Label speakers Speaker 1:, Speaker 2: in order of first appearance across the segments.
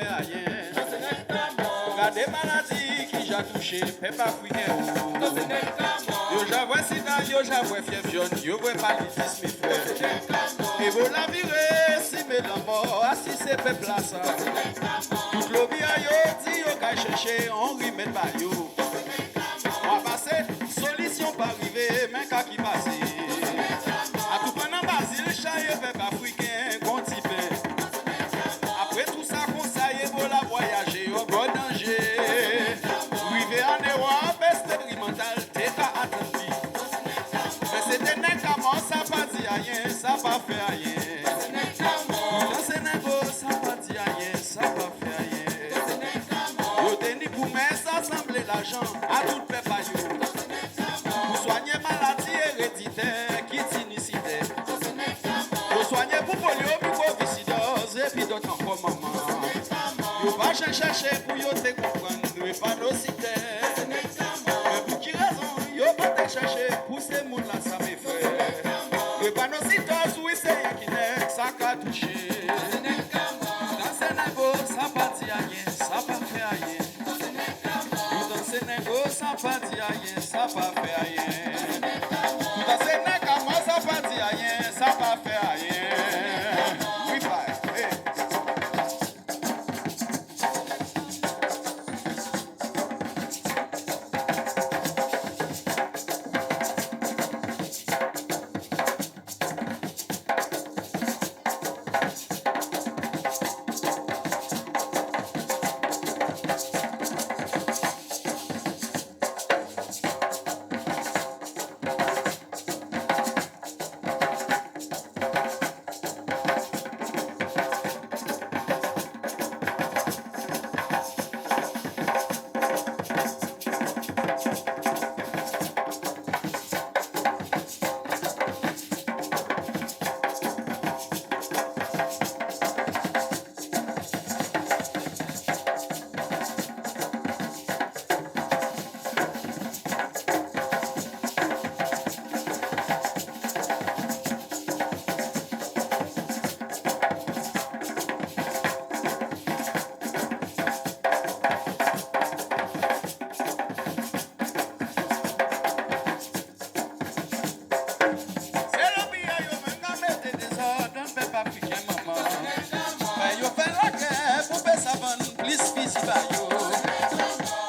Speaker 1: fait rien. Regardez maladie qui j'ai touché, peuple africain. Yo j'avoue sida, yo j'avoue fièvre jaune, yo vois paludisme mes frères. Et vous la virez, si mais la mort, si c'est peuple là ça. Tout le bien yo dit yo qu'à chercher, on remet pas yo. On va passer, solution pas arriver, mais qu'à qui passer. A tout pendant Basile, chaye peuple africain, contipe. Après tout ça, conseiller pour la voyager, au bon danger. River en Europe, expérimental, t'es à attendre. Mais c'était n'est qu'à moi, ça pas dit rien, ça pas fait rien. Dans ce négo, ça pas dit rien, ça pas fait rien. Yo teni pour mettre ça sembler l'argent à tout le peuple. Pour soigner maladie héréditaire qui t'initiait. Pour soigner pour polio, mucoviscidose et puis d'autres encore maman. Yo va chercher pour yo te comprendre, nous et pas nos cités. Mais pour qui raison, yo va te chercher pour ces mouns là, ça mes frères. Nous et pas nos cités, oui c'est y'a qui n'est, ça qu'a touché. Dans ce négo, ça pas dit rien, ça pas fait rien. Dans ce négo, ça pas dit rien, ça pas fait rien. Dans ce négo, moi ça pas dit rien, ça pas fait rien. Oui, pas.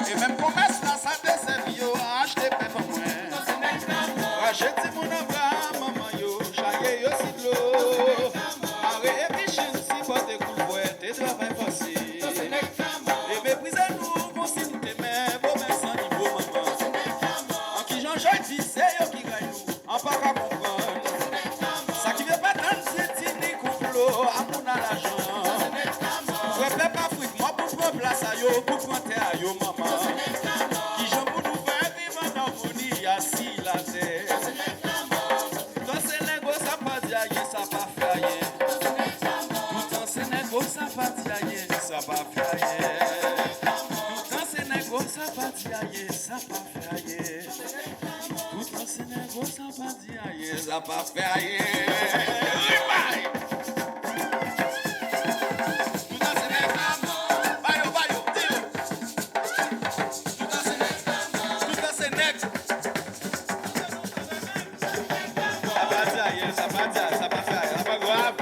Speaker 1: Et même commerce là, ça desserve yo, acheter peuple moins. Rachète mon abra, maman yo, chaye yo si de l'eau. Arrêt et pichine, si pas te coule boîte, te travail facile. Et méprisez nous, bon si nous t'aimez, bon mais sans niveau maman. En qui j'en dis, c'est yo qui gagne nous, en pas qu'à comprendre. Ça qui veut pas tant, c'est ni complot, à mon l'argent. Ouais, peuple Afrique, moi pour prendre place à yo, pour prendre terre à yo, maman. Qui j'en pour nous faire vivre en harmonie, assis la terre. Dans ce négo, ça pas dit rien, ça pas fait rien. Tout dans ce négo, ça pas dit rien, ça pas fait rien. Tout dans ce négo, ça pas dit rien, ça pas fait rien. Tout dans ce négo, ça pas dit rien, ça pas fait rien. Ça va dire, ça va faire, ça va grave.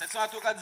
Speaker 1: C'est ça, en tout cas,